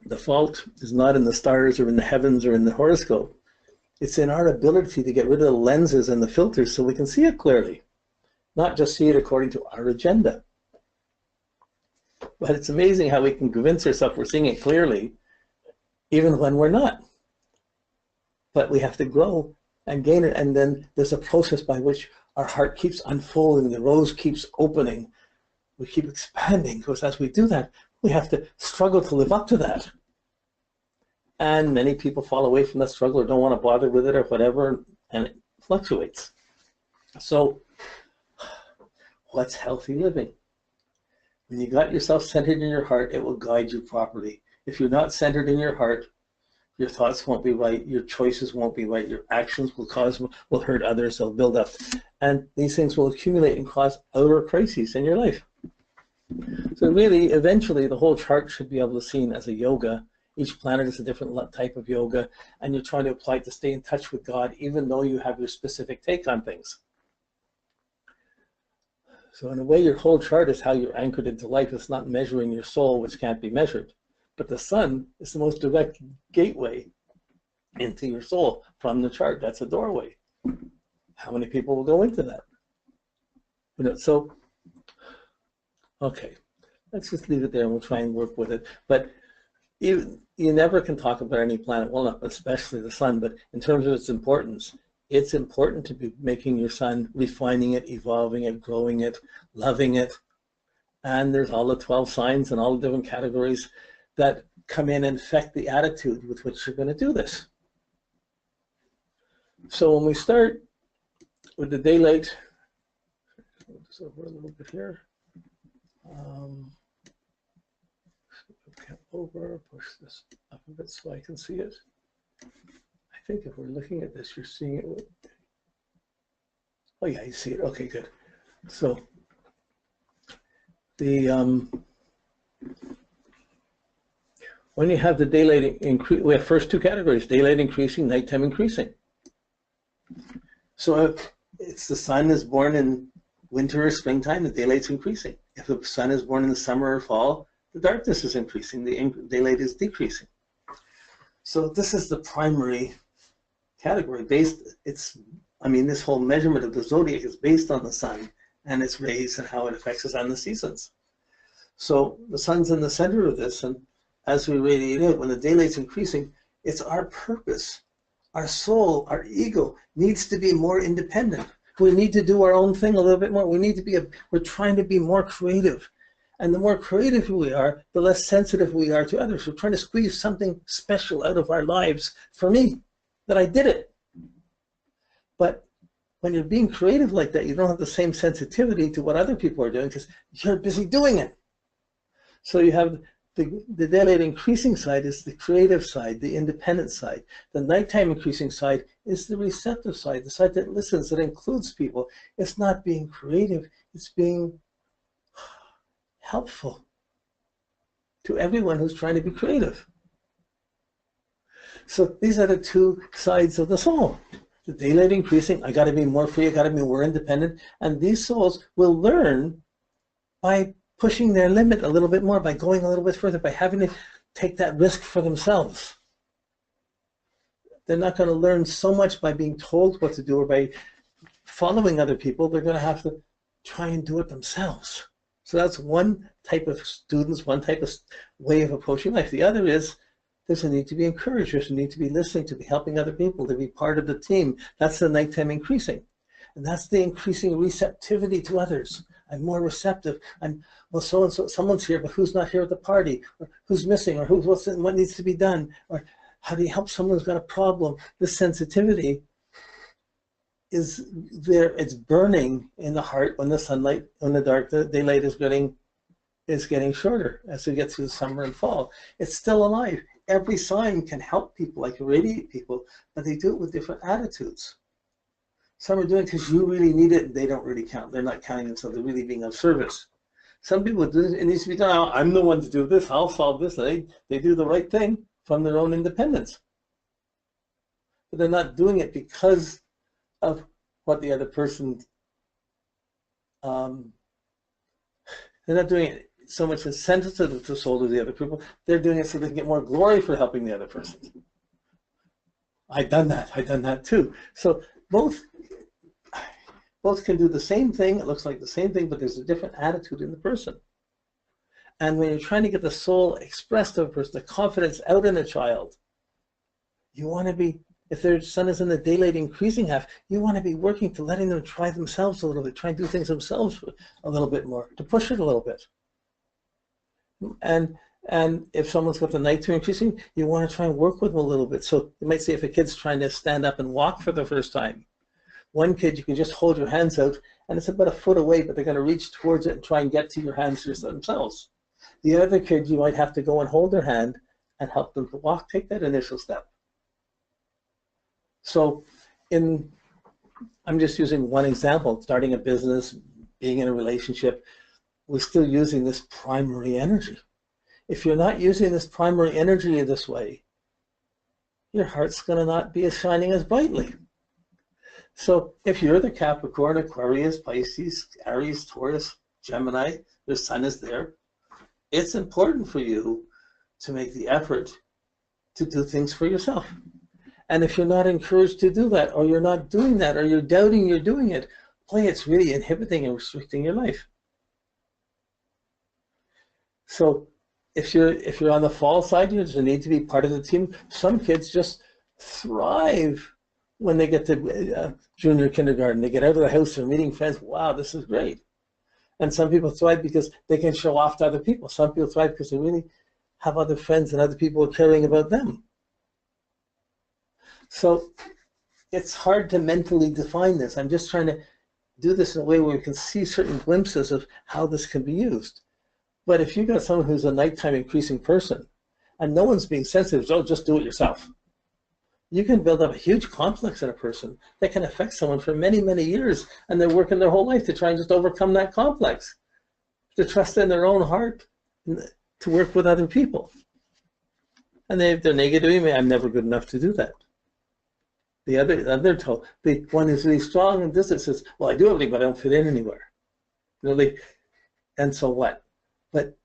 The fault is not in the stars or in the heavens or in the horoscope. It's in our ability to get rid of the lenses and the filters so we can see it clearly, not just see it according to our agenda. But it's amazing how we can convince ourselves we're seeing it clearly, even when we're not. But we have to grow and gain it, and then there's a process by which our heart keeps unfolding, the rose keeps opening, we keep expanding, because as we do that, we have to struggle to live up to that. And many people fall away from that struggle or don't want to bother with it or whatever, and it fluctuates. So what's healthy living? When you got yourself centered in your heart, it will guide you properly. If you're not centered in your heart, your thoughts won't be right, your choices won't be right, your actions will hurt others, they'll build up. And these things will accumulate and cause outer crises in your life. So really, eventually, the whole chart should be able to be seen as a yoga. Each planet is a different type of yoga, and you're trying to apply it to stay in touch with God, even though you have your specific take on things. So in a way, your whole chart is how you're anchored into life. It's not measuring your soul, which can't be measured. But the sun is the most direct gateway into your soul from the chart. That's a doorway. How many people will go into that? You know, so, okay, let's just leave it there and we'll try and work with it. But you never can talk about any planet, well, not especially the sun, but in terms of its importance, it's important to be making your sun, refining it, evolving it, growing it, loving it. And there's all the 12 signs and all the different categories that come in and affect the attitude with which you're going to do this. So when we start with the daylight, move this over a little bit here. Over, push this up a bit so I can see it. I think if we're looking at this, you're seeing it. Oh yeah, you see it. Okay, good. So the when you have the daylight increase, we have first two categories: daylight increasing, nighttime increasing. So if it's the sun is born in winter or springtime, the daylight's increasing. If the sun is born in the summer or fall, the darkness is increasing, the daylight is decreasing. So this is the primary category. This whole measurement of the zodiac is based on the sun and its rays and how it affects us on the seasons. So the sun's in the center of this, and as we radiate out, when the daylight's increasing, it's our purpose. Our soul, our ego needs to be more independent. We need to do our own thing a little bit more. We're trying to be more creative. And the more creative we are, the less sensitive we are to others. We're trying to squeeze something special out of our lives for me, that I did it. But when you're being creative like that, you don't have the same sensitivity to what other people are doing because you're busy doing it. So you have the daylight increasing side is the creative side, the independent side. The nighttime increasing side is the receptive side, the side that listens, that includes people. It's not being creative, it's being helpful to everyone who's trying to be creative. So these are the two sides of the soul. The daylight increasing, I got to be more free, I got to be more independent, and these souls will learn by pushing their limit a little bit more, by going a little bit further, by having to take that risk for themselves. They're not going to learn so much by being told what to do or by following other people. They're going to have to try and do it themselves. So that's one type of students, one type of way of approaching life. The other is there's a need to be encouraged, there's a need to be listening, to be helping other people, to be part of the team. That's the nighttime increasing. And that's the increasing receptivity to others. I'm more receptive. Well, so-and-so, someone's here, but who's not here at the party? Or who's missing? Or what needs to be done? Or how do you help someone who's got a problem? This sensitivity is there, it's burning in the heart when the daylight is getting shorter as we get through the summer and fall. It's still alive. Every sign can help people, like radiate people, but they do it with different attitudes. Some are doing it because you really need it and they don't really count. They're not counting themselves, they're really being of service. Some people do it needs to be done. I'm the one to do this, I'll solve this. They do the right thing from their own independence. But they're not doing it because of what the other person, they're not doing it so much incentive to the soul to the other people. They're doing it so they can get more glory for helping the other person. I've done that too. So both can do the same thing. It looks like the same thing, but there's a different attitude in the person. And when you're trying to get the soul expressed to a person, the confidence out in a child, you want to be, if their sun is in the daylight increasing half, you want to be working to letting them try themselves a little bit, try and do things themselves a little bit more, to push it a little bit. And if someone's got the nighttime increasing, you want to try and work with them a little bit. So you might say if a kid's trying to stand up and walk for the first time, one kid you can just hold your hands out and it's about a foot away, but they're going to reach towards it and try and get to your hands themselves. The other kid, you might have to go and hold their hand and help them to walk, take that initial step. So I'm just using one example, starting a business, being in a relationship, we're still using this primary energy. If you're not using this primary energy this way, your heart's going to not be as shining as brightly. So if you're the Capricorn, Aquarius, Pisces, Aries, Taurus, Gemini, your sun is there, it's important for you to make the effort to do things for yourself. And if you're not encouraged to do that, or you're not doing that, or you're doubting you're doing it, boy, it's really inhibiting and restricting your life. So if you're on the fall side, you just need to be part of the team. Some kids just thrive when they get to junior kindergarten. They get out of the house, they're meeting friends. Wow, this is great. And some people thrive because they can show off to other people. Some people thrive because they really have other friends and other people caring about them. So it's hard to mentally define this. I'm just trying to do this in a way where we can see certain glimpses of how this can be used. But if you've got someone who's a nighttime increasing person and no one's being sensitive, so just do it yourself. You can build up a huge complex in a person that can affect someone for many, many years, and they're working their whole life to try and just overcome that complex, to trust in their own heart, to work with other people. And they're negative, I'm never good enough to do that. The one who's really strong in this says, well, I do everything, but I don't fit in anywhere. And so what? But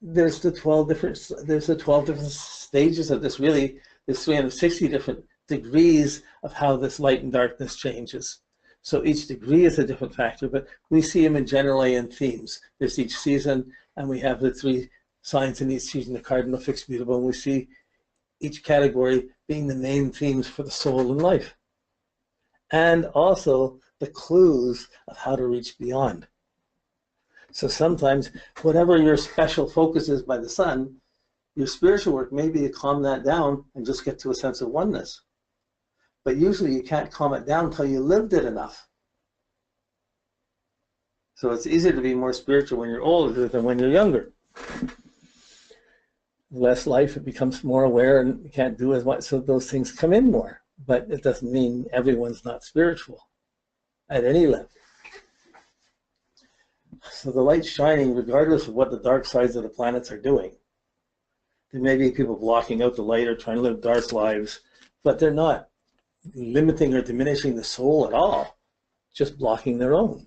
there's the 12 different stages of this. Really, there's 360 different degrees of how this light and darkness changes. So each degree is a different factor, but we see them generally in themes. There's each season, and we have the 3 signs in each season, the cardinal, fixed, mutable, and we see each category being the main themes for the soul and life. And also the clues of how to reach beyond. So sometimes, whatever your special focus is by the sun, your spiritual work may be to calm that down and just get to a sense of oneness. But usually you can't calm it down until you lived it enough. So it's easier to be more spiritual when you're older than when you're younger. Less life, it becomes more aware and you can't do as much, so those things come in more. But it doesn't mean everyone's not spiritual at any level. So the light's shining regardless of what the dark sides of the planets are doing. There may be people blocking out the light or trying to live dark lives, but they're not limiting or diminishing the soul at all, just blocking their own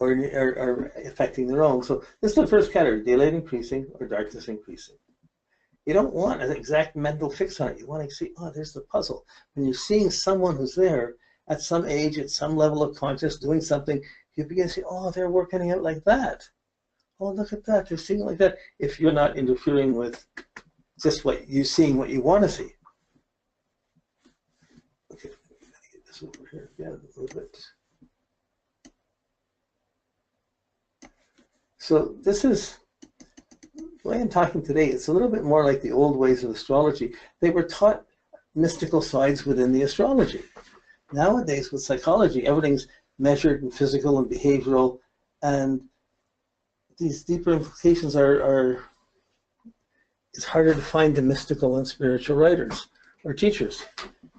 or affecting their own. So this is the first category, daylight increasing or darkness increasing. You don't want an exact mental fix on it. You want to see, oh, there's the puzzle. When you're seeing someone who's there at some age, at some level of consciousness, doing something, you begin to say, oh, they're working it like that. Oh, look at that, they're seeing it like that. If you're not interfering with just seeing what you want to see. Okay, get this over here again a little bit. So this is, the way I'm talking today, it's a little bit more like the old ways of astrology. They were taught mystical sides within the astrology. Nowadays with psychology, everything's measured and physical and behavioral, and these deeper implications it's harder to find the mystical and spiritual writers or teachers.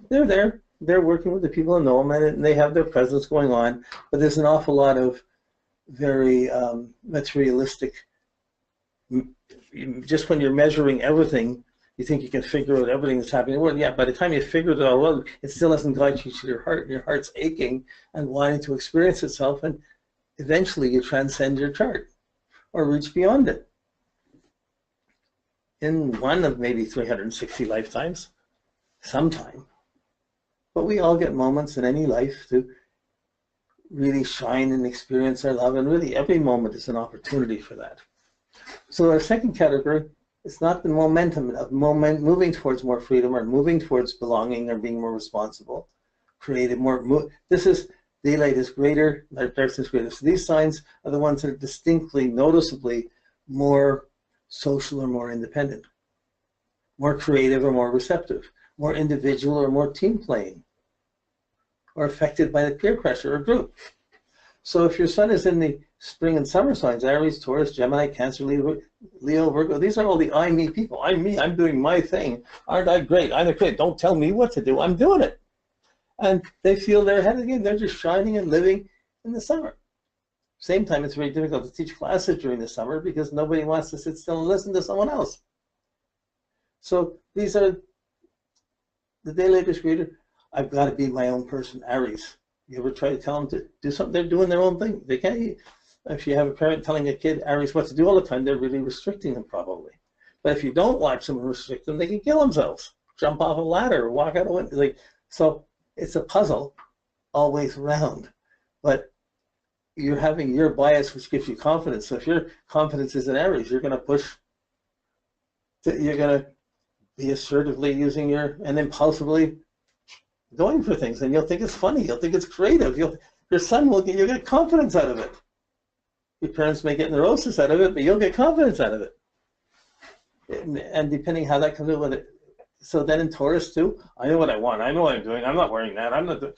They're there, they're working with the people who know them, and they have their presence going on, but there's an awful lot of very materialistic, just when you're measuring everything, you think you can figure out everything that's happening in the world. Yeah, by the time you figure it all out, it still doesn't guide you to your heart, and your heart's aching and wanting to experience itself, and eventually you transcend your chart. or reach beyond it in one of maybe 360 lifetimes, sometime. But we all get moments in any life to really shine and experience our love, and really every moment is an opportunity for that. So our second category is not the momentum of moving towards more freedom or moving towards belonging or being more responsible, creative, this is daylight is greater, darkness is greater. So these signs are the ones that are distinctly, noticeably more social or more independent, more creative or more receptive, more individual or more team playing, or affected by the peer pressure or group. So if your sun is in the spring and summer signs, Aries, Taurus, Gemini, Cancer, Leo, Virgo, these are all the I, me people. I'm me, I'm doing my thing. Aren't I great? I'm the great. Don't tell me what to do, I'm doing it. And they feel they're ahead of the game. They're just shining and living in the summer. Same time, it's very difficult to teach classes during the summer because nobody wants to sit still and listen to someone else. So these are the daylight is greater. I've got to be my own person, Aries. You ever try to tell them to do something? They're doing their own thing. They can't. If you have a parent telling a kid, Aries, what to do all the time, they're really restricting them probably. But if you don't watch them and restrict them, they can kill themselves, jump off a ladder, or walk out a window. So it's a puzzle always round. But you're having your bias, which gives you confidence. So if your confidence is in Aries, you're going to push, you're going to be assertively using and impulsively going for things, and you'll think it's funny, you'll think it's creative, your son you'll get confidence out of it. Your parents may get neurosis out of it, but you'll get confidence out of it. And depending how that comes in with it. So then in Taurus too, I know what I want, I know what I'm doing, I'm not wearing that, I'm not doing,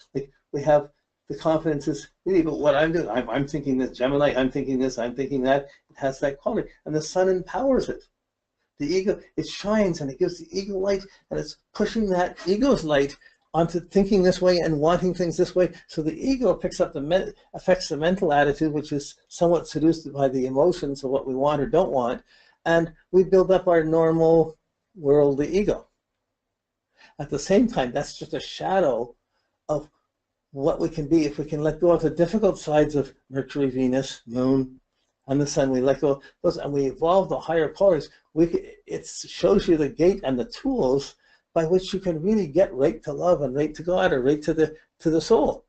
we have the confidence is really about what I'm doing. I'm thinking this, Gemini, I'm thinking this, I'm thinking that. It has that quality, and the sun empowers it. The ego, it shines and it gives the ego light, and it's pushing that ego's light onto thinking this way and wanting things this way. So the ego picks up affects the mental attitude, which is somewhat seduced by the emotions of what we want or don't want, and we build up our normal worldly ego. At the same time, that's just a shadow of what we can be if we can let go of the difficult sides of Mercury, Venus, Moon, and the Sun. We let go of those, and we evolve the higher powers. It shows you the gate and the tools by which you can really get right to love and right to God or right to the soul.